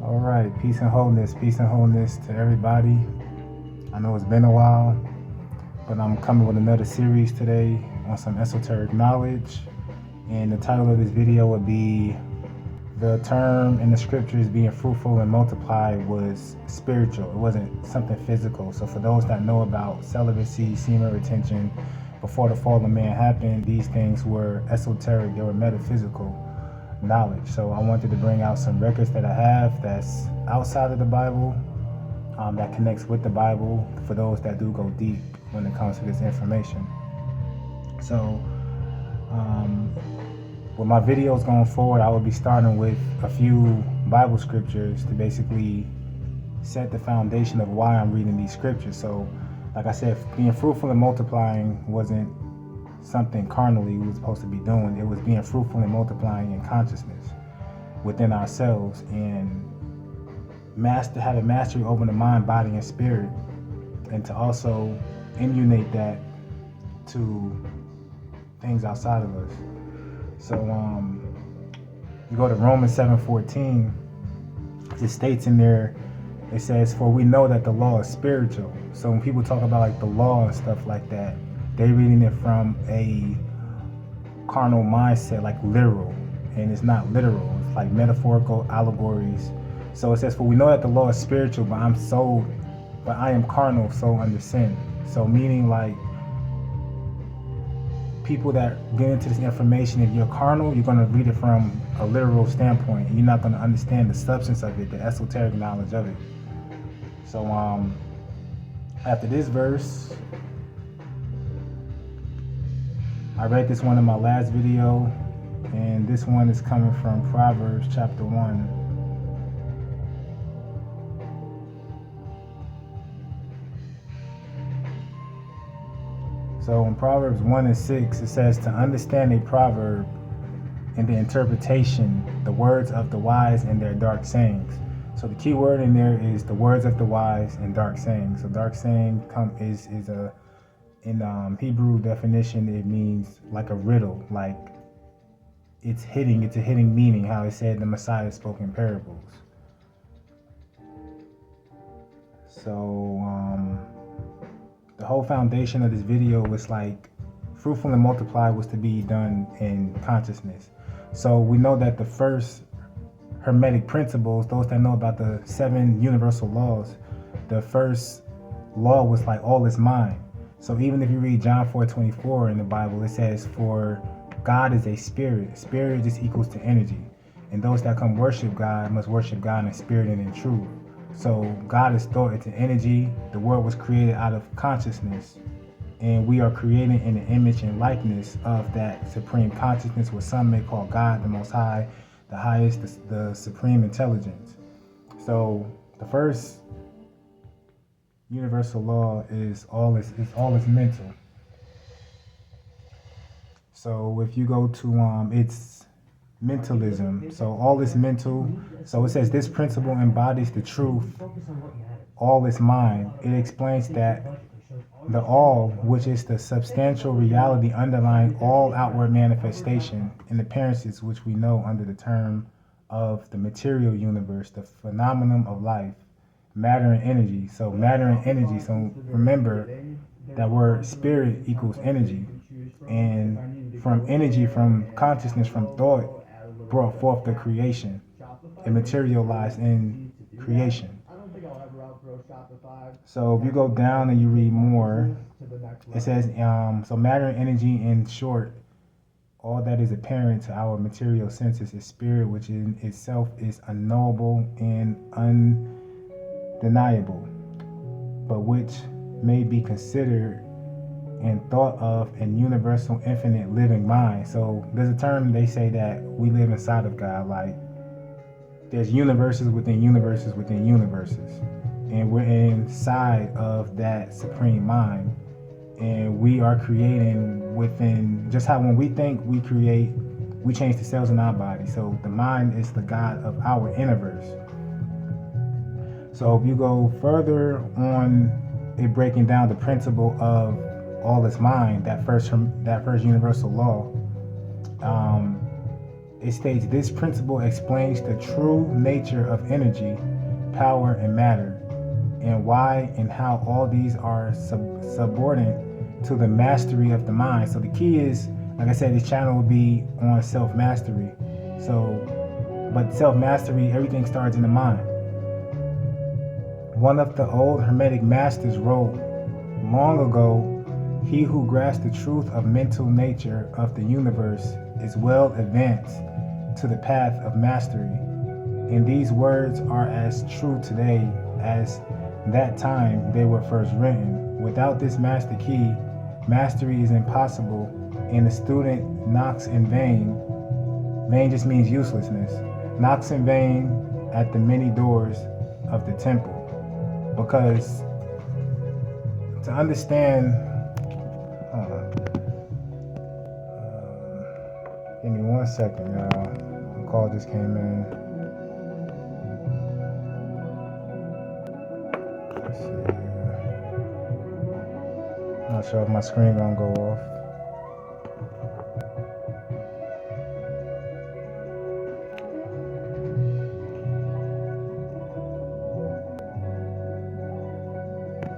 All right, peace and wholeness to everybody. I know it's been a while, but I'm coming with another series today on some esoteric knowledge. And the title of this video would be the term in the scriptures being fruitful and multiply was spiritual. It wasn't something physical. So for those that know about celibacy, semen retention, before the fall of man happened, these things were esoteric, they were metaphysical knowledge. So I wanted to bring out some records that I have that's outside of the Bible, that connects with the Bible for those that do go deep when it comes to this information. So with my videos going forward, I will be starting with a few Bible scriptures to basically set the foundation of why I'm reading these scriptures. So like I said, being fruitful and multiplying wasn't something carnally we were supposed to be doing. It was being fruitful and multiplying in consciousness within ourselves, and having mastery over the mind, body, and spirit, and to also emulate that to things outside of us. So you go to Romans 7:14, it states in there, it says, "For we know that the law is spiritual." So when people talk about like the law and stuff like that, they're reading it from a carnal mindset, like literal, and it's not literal. It's like metaphorical allegories. So it says, "For we know that the law is spiritual, but I am carnal, so under sin." So meaning like people that get into this information, if you're carnal, you're going to read it from a literal standpoint, and you're not going to understand the substance of it, the esoteric knowledge of it. So after this verse, I read this one in my last video, and this one is coming from Proverbs chapter 1. So in Proverbs 1:6, it says, "To understand a proverb and the interpretation, the words of the wise and their dark sayings." So the key word in there is the words of the wise and dark sayings. So dark saying in Hebrew definition, it means like a riddle, like it's a hidden meaning, how it said the Messiah spoke in parables. So the whole foundation of this video was like fruitful and multiply was to be done in consciousness. So we know that the first Hermetic principles, those that know about the 7 universal laws, the first law was like all is mind. So even if you read John 4:24 in the Bible, it says, "For God is a spirit." Spirit just equals to energy. And those that come worship God must worship God in spirit and in truth. So God is thought into energy. The world was created out of consciousness. And we are created in the image and likeness of that supreme consciousness, what some may call God, the Most High, the highest, the supreme intelligence. So the first universal law is all is mental. So if you go to it's mentalism. So all is mental. So it says this principle embodies the truth. All is mind. It explains that the all, which is the substantial reality underlying all outward manifestation and appearances, which we know under the term of the material universe, the phenomenon of life, matter and energy. So matter and energy. So remember that word spirit equals energy. And from energy, from consciousness, from thought, brought forth the creation. It materialized in creation. So if you go down and you read more, it says, so matter and energy, in short, all that is apparent to our material senses is spirit, which in itself is unknowable and undeniable, but which may be considered and thought of in universal, infinite, living mind. So there's a term they say that we live inside of God, like there's universes within universes within universes. And we're inside of that supreme mind, and we are creating within, just how when we think, we create, we change the cells in our body. So the mind is the God of our universe. So if you go further on, it breaking down the principle of all is mind, that first universal law, It states this principle explains the true nature of energy, power, and matter, and why and how all these are subordinate to the mastery of the mind. So the key is, like I said, this channel will be on self-mastery. But self-mastery, everything starts in the mind. One of the old Hermetic masters wrote long ago, he who grasps the truth of mental nature of the universe is well advanced to the path of mastery. And these words are as true today as that time they were first written. Without this master key, mastery is impossible, and the student knocks in vain. Vain just means uselessness. Knocks in vain at the many doors of the temple. Because to understand, give me 1 second, y'all. A call just came in. Let's see here. Not sure if my screen gonna go off.